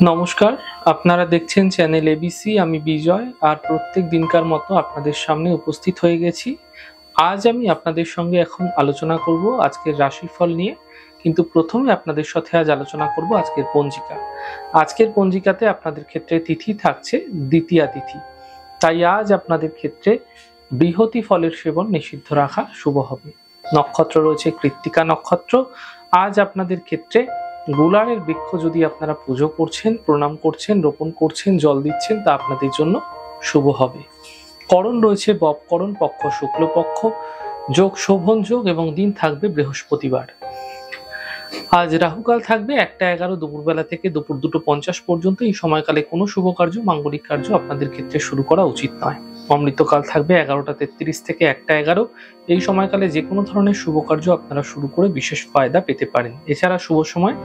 নমস্কার, আপনারা দেখছেন চ্যানেল এবিসি। আমি বিজয় আর প্রত্যেক দিনকার মতো আপনাদের সামনে উপস্থিত হয়ে গেছি। আজ আমি আপনাদের সঙ্গে এখন আলোচনা করব আজকের রাশিফল নিয়ে, কিন্তু প্রথমে আপনাদের সাথে আজ আলোচনা করব আজকের পঞ্জিকা। আজকের পঞ্জিকাতে আপনাদের ক্ষেত্রে তিথি থাকছে দ্বিতীয়া তিথি, তাই আজ আপনাদের ক্ষেত্রে বৃহতি ফলের সেবন নিষিদ্ধ রাখা শুভ হবে। নক্ষত্র রয়েছে কৃত্তিকা নক্ষত্র। আজ আপনাদের ক্ষেত্রে গুলারের বৃক্ষ যদি আপনারা পুজো করছেন, প্রণাম করছেন, রোপণ করছেন, জল দিচ্ছেন, তা আপনাদের জন্য শুভ হবে। করণ রয়েছে ববকরণ, পক্ষ শুক্লপক্ষ, যোগ শোভন যোগ এবং দিন থাকবে বৃহস্পতিবার। আজ রাহুকাল থাকবে 1:11 দুপুরবেলা থেকে দুপুর 2:50 পর্যন্ত। এই সময়কালে কোনো শুভ কার্য, মাঙ্গলিক কার্য আপনাদের ক্ষেত্রে শুরু করা উচিত নয়। অমৃতকাল থাকবে 11:33 থেকে 1:11। এই সময়কালে যে কোনো ধরনের শুভ কার্য আপনারা শুরু করে বিশেষ ফায়দা পেতে পারেন। এছাড়া শুভ সময়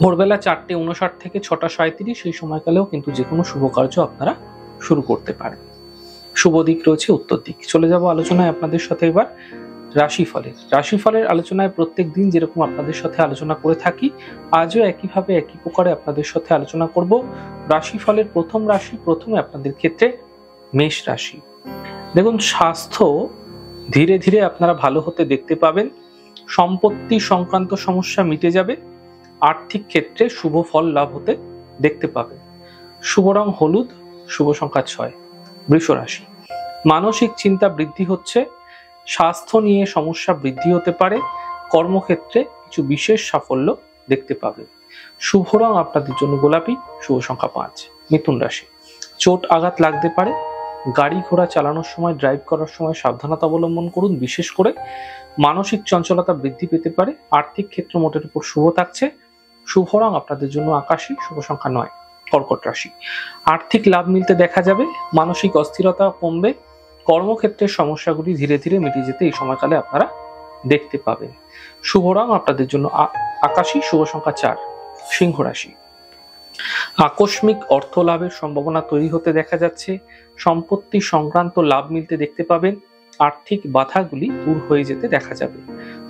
ভোরবেলা 4:59 থেকে 6:37। এই সময়কালেও কিন্তু যে কোনো শুভ কার্য আপনারা শুরু করতে পারেন। শুভ দিক রয়েছে উত্তর দিক। চলে যাব আলোচনায় আপনাদের সাথে এবার রাশিফলের আলোচনায় প্রত্যেক দিন যেরকম আপনাদের সাথে আলোচনা করে থাকি, আজও একইভাবে একই প্রকারে আপনাদের সাথে আলোচনা করব। রাশিফলের প্রথম রাশি, প্রথমে আপনাদের ক্ষেত্রে মেষ রাশি। দেখুন, স্বাস্থ্য ধীরে ধীরে আপনারা ভালো হতে দেখতে পাবেন। সম্পত্তি সংক্রান্ত সমস্যা মিটে যাবে। আর্থিক ক্ষেত্রে শুভ ফল লাভ হতে দেখতে পাবেন। শুভ রং হলুদ, শুভ সংখ্যা 6। বৃষ রাশি, মানসিক চিন্তা বৃদ্ধি হচ্ছে। স্বাস্থ্য নিয়ে সমস্যা বৃদ্ধি হতে পারে। কর্মক্ষেত্রে কিছু বিশেষ সাফল্য দেখতে পাবেন। শুভ রং আপনাদের জন্য গোলাপি, শুভ সংখ্যা 5। মিথুন রাশি, চোট আঘাত লাগতে পারে। গাড়ি ঘোড়া চালানোর সময়, ড্রাইভ করার সময় সাবধানতা অবলম্বন করুন। বিশেষ করে মানসিক চঞ্চলতা বৃদ্ধি পেতে পারে। আর্থিক ক্ষেত্র মোটের উপর শুভ থাকছে। শুভ রং আপনাদের জন্য আকাশী, শুভ সংখ্যা 9। কর্কট রাশি, আর্থিক লাভ মিলতে দেখা যাবে। মানসিক অস্থিরতা কমবে। কর্মক্ষেত্রের সমস্যাগুলি ধীরে ধীরে মিটে যেতে এই সময়কালে আপনারা দেখতে পাবেন। শুভ রং আপনাদের জন্য আকাশী, শুভ সংখ্যা 4। সিংহ রাশি, আকস্মিক অর্থ লাভের সম্ভাবনা তৈরি হতে দেখা যাচ্ছে। সম্পত্তি সংক্রান্ত লাভ মিলতে দেখতে পাবেন। আর্থিক বাধাগুলি দূর হয়ে যেতে দেখা যাবে।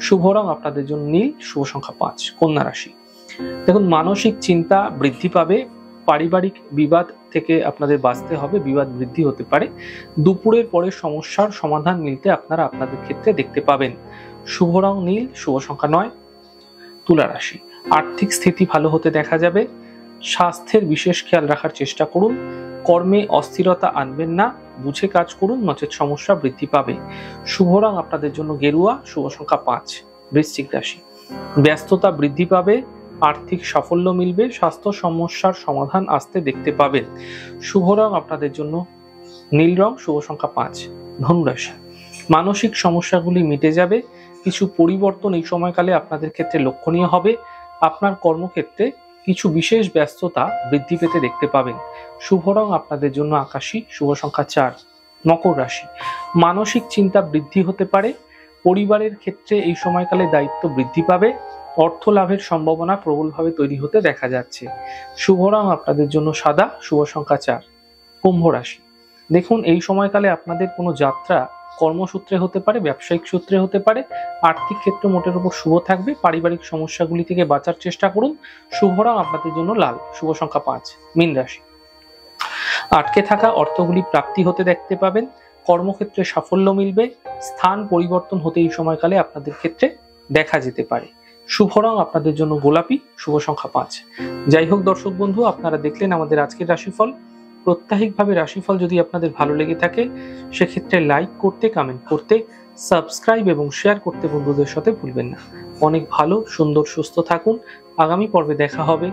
শুভ রং আপনাদের জন্য নীল, শুভ সংখ্যা 5। কন্যা রাশি, দেখুন, মানসিক চিন্তা বৃদ্ধি পাবে। পারিবারিক বিবাদ থেকে আপনাদের বাঁচতে হবে। বিবাদ বৃদ্ধি হতে পারে। দুপুরের পরে সমস্যার সমাধান মিলতে আপনারা আপনাদের ক্ষেত্রে দেখতে পাবেন। শুভ রং নীল, শুভ সংখ্যা 9। তুলা রাশি, আর্থিক স্থিতি ভালো হতে দেখা যাবে। স্বাস্থ্যের বিশেষ খেয়াল রাখার চেষ্টা করুন। কর্মে অস্থিরতা আনবেন না। বুঝে কাজ করুন, নচেত সমস্যা বৃদ্ধি পাবে। শুভ রং আপনাদের জন্য গেরুয়া, শুভ সংখ্যা 5। বৃশ্চিক রাশি, ব্যস্ততা বৃদ্ধি পাবে। আর্থিক সাফল্য মিলবে। স্বাস্থ্য সমস্যার সমাধান আসতে দেখতে পাবেন। শুভ রং আপনাদের জন্য নীল রং, শুভ সংখ্যা 5। ধনুরাশি, মানসিক সমস্যাগুলি মিটে যাবে। কিছু পরিবর্তন এই সময়কালে আপনাদের ক্ষেত্রে লক্ষণীয় হবে। আপনার কর্মক্ষেত্রে কিছু বিশেষ ব্যস্ততা বৃদ্ধি পেতে দেখতে পাবেন। শুভ রং আপনাদের জন্য আকাশী, শুভ সংখ্যা 4। মকর রাশি, মানসিক চিন্তা বৃদ্ধি হতে পারে। পরিবারের ক্ষেত্রে এই সময়কালে দায়িত্ব বৃদ্ধি পাবে। অর্থ লাভের সম্ভাবনা প্রবলভাবে তৈরি হতে দেখা যাচ্ছে। শুভ রং আপনাদের জন্য সাদা, শুভ সংখ্যা 4। কুম্ভ রাশি, দেখুন, এই সময়কালে আপনাদের কোনো যাত্রা কর্মসূত্রে হতে পারে, ব্যবসায়িক সূত্রে হতে পারে। আর্থিক ক্ষেত্র মোটের উপর শুভ থাকবে। পারিবারিক সমস্যাগুলি থেকে বাঁচার চেষ্টা করুন। শুভ রং আপনাদের জন্য লাল, শুভ সংখ্যা 5। মীন রাশি, আটকে থাকা অর্থগুলি প্রাপ্তি হতে দেখতে পাবেন। কর্মক্ষেত্রে সাফল্য মিলবে। স্থান পরিবর্তন হতে এই সময়কালে আপনাদের ক্ষেত্রে দেখা যেতে পারে। শুভ রং আপনাদের জন্য গোলাপি, শুভ সংখ্যা 5। যাই হোক দর্শক বন্ধু, আপনারা দেখলেন আমাদের আজকের রাশিফল। প্রত্যাহিকভাবে রাশিফল যদি আপনাদের ভালো লেগে থাকে, সেক্ষেত্রে লাইক করতে, কমেন্ট করতে, সাবস্ক্রাইব এবং শেয়ার করতে বন্ধুদের সাথে ভুলবেন না। অনেক ভালো, সুন্দর, সুস্থ থাকুন। আগামী পর্বে দেখা হবে।